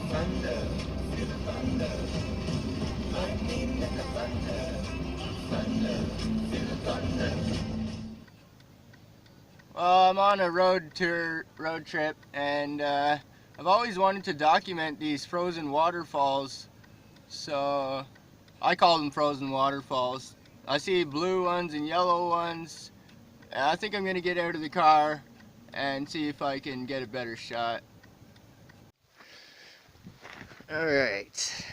thunder, feel the thunder. Lightning and the thunder, thunder, feel the thunder. Well, I'm on a road trip, and I've always wanted to document these frozen waterfalls, so I call them frozen waterfalls. I see blue ones and yellow ones, and I think I'm going to get out of the car and see if I can get a better shot. Alright.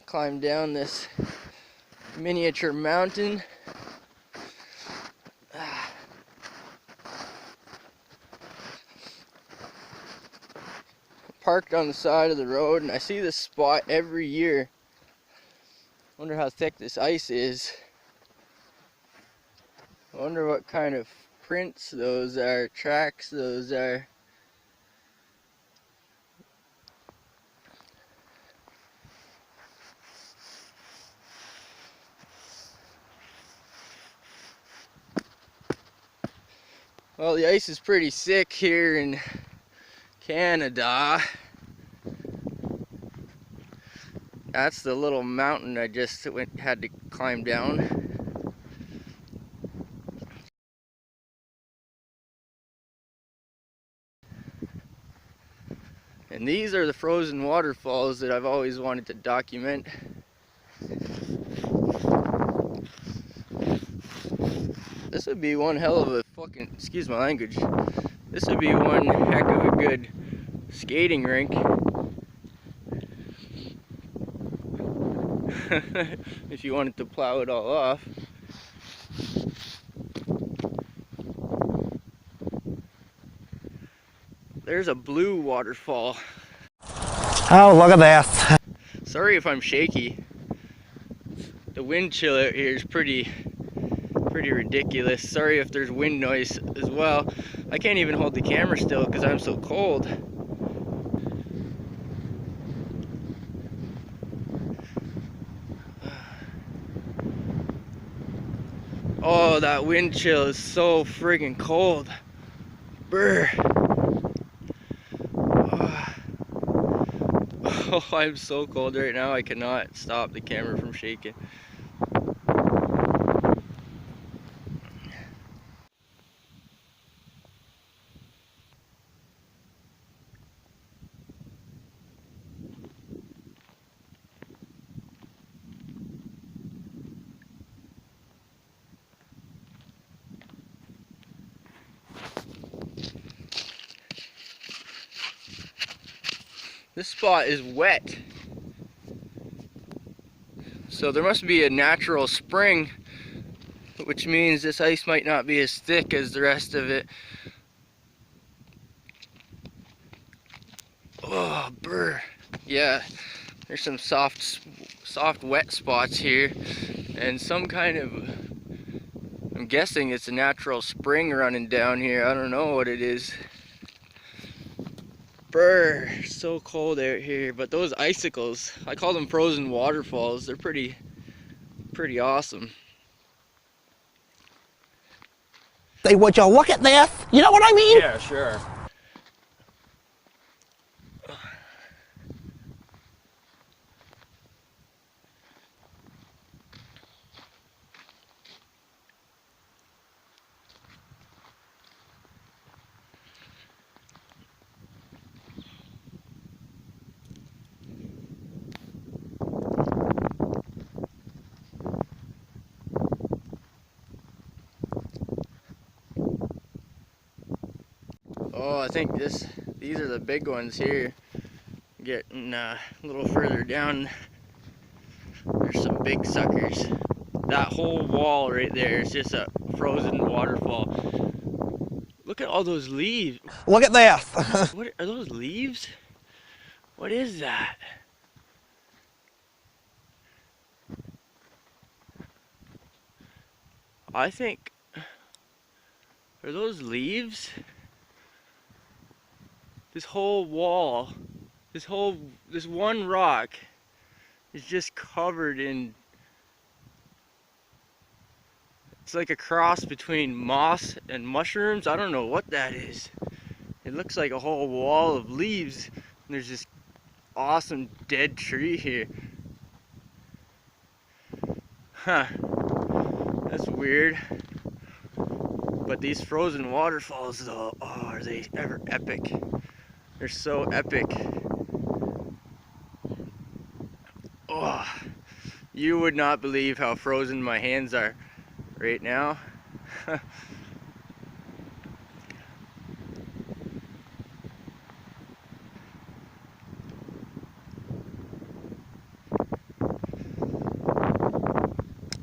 Climb down this miniature mountain. Parked on the side of the road, and I see this spot every year. Wonder how thick this ice is. I wonder what kind of prints those are, tracks those are. Well, the ice is pretty thick here in Canada. That's the little mountain I just had to climb down. And these are the frozen waterfalls that I've always wanted to document. This would be one hell of a fucking, excuse my language, this would be one heck of a good skating rink. If you wanted to plow it all off. There's a blue waterfall. Oh, look at that. Sorry if I'm shaky. The wind chill out here is pretty ridiculous. Sorry if there's wind noise as well. I can't even hold the camera still because I'm so cold. Oh, that wind chill is so friggin' cold. Brr. Oh, I'm so cold right now, I cannot stop the camera from shaking. This spot is wet, so there must be a natural spring, which means this ice might not be as thick as the rest of it. Oh, brr. Yeah, there's some soft wet spots here, and some kind of, I'm guessing it's a natural spring running down here. I don't know what it is. Brr, so cold out here. But those icicles, I call them frozen waterfalls. They're pretty awesome. Say, would you look at this? You know what I mean? Yeah, sure. Oh, I think these are the big ones here. Getting a little further down, there's some big suckers. That whole wall right there is just a frozen waterfall. Look at all those leaves. Look at this. What are those leaves? What is that? I think, are those leaves? This whole wall, this one rock is just covered in It's like a cross between moss and mushrooms. I don't know what that is. It looks like a whole wall of leaves. And there's this awesome dead tree here. Huh. That's weird. But these frozen waterfalls though, oh, are they ever epic. They're so epic. Oh, you would not believe how frozen my hands are right now.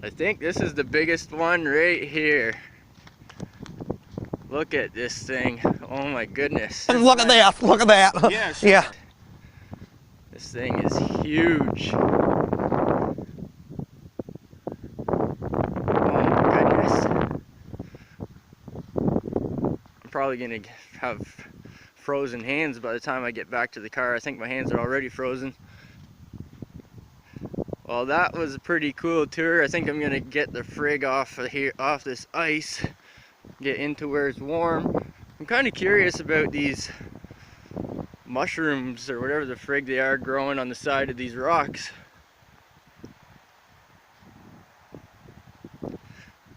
I think this is the biggest one right here. Look at this thing. Oh my goodness. Look at that. Look at that. Yes. Yeah. This thing is huge. Oh my goodness. I'm probably gonna have frozen hands by the time I get back to the car. I think my hands are already frozen. Well, that was a pretty cool tour. I think I'm gonna get the frig off of here, off this ice, get into where it's warm. I'm kind of curious about these mushrooms or whatever the frig they are growing on the side of these rocks.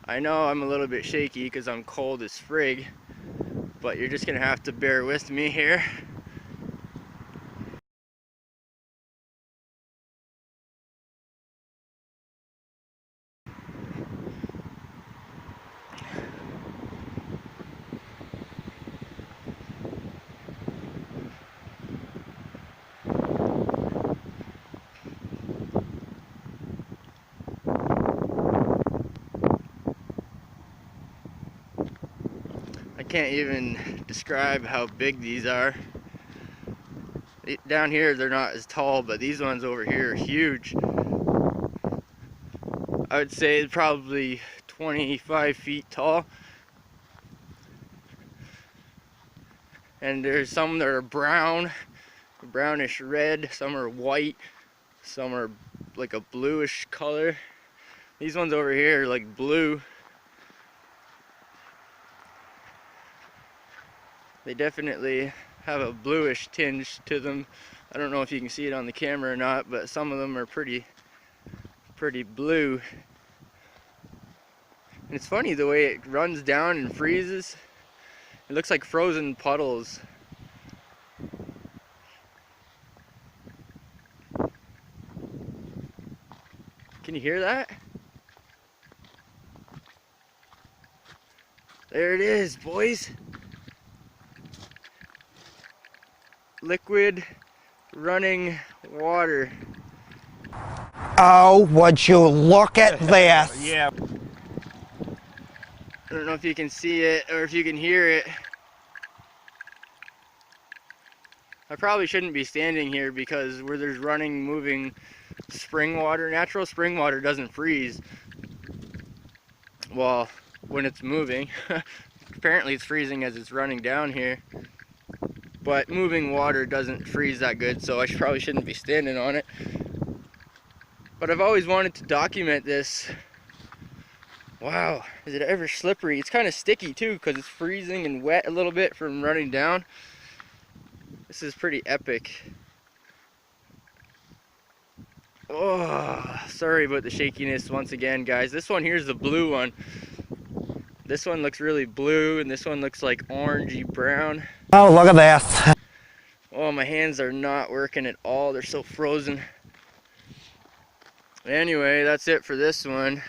I know I'm a little bit shaky because I'm cold as frig, but you're just gonna have to bear with me here. I can't even describe how big these are. Down here they're not as tall, but these ones over here are huge. I would say probably 25 feet tall. And there's some that are brown, brownish red, some are white, some are like a bluish color. These ones over here are like blue. They definitely have a bluish tinge to them. I don't know if you can see it on the camera or not, but some of them are pretty blue. And it's funny the way it runs down and freezes. It looks like frozen puddles. Can you hear that? There it is, boys. Liquid running water. Oh, would you look at this? Yeah. I don't know if you can see it or if you can hear it. I probably shouldn't be standing here because where there's running, moving spring water, natural spring water doesn't freeze. Well, when it's moving. Apparently it's freezing as it's running down here. But moving water doesn't freeze that good, so I probably shouldn't be standing on it. But I've always wanted to document this. Wow, is it ever slippery? It's kind of sticky too because it's freezing and wet a little bit from running down. This is pretty epic. Oh, sorry about the shakiness once again, guys. This one here's the blue one. This one looks really blue and this one looks like orangey brown. Oh, look at this. Oh, my hands are not working at all. They're so frozen. Anyway, that's it for this one.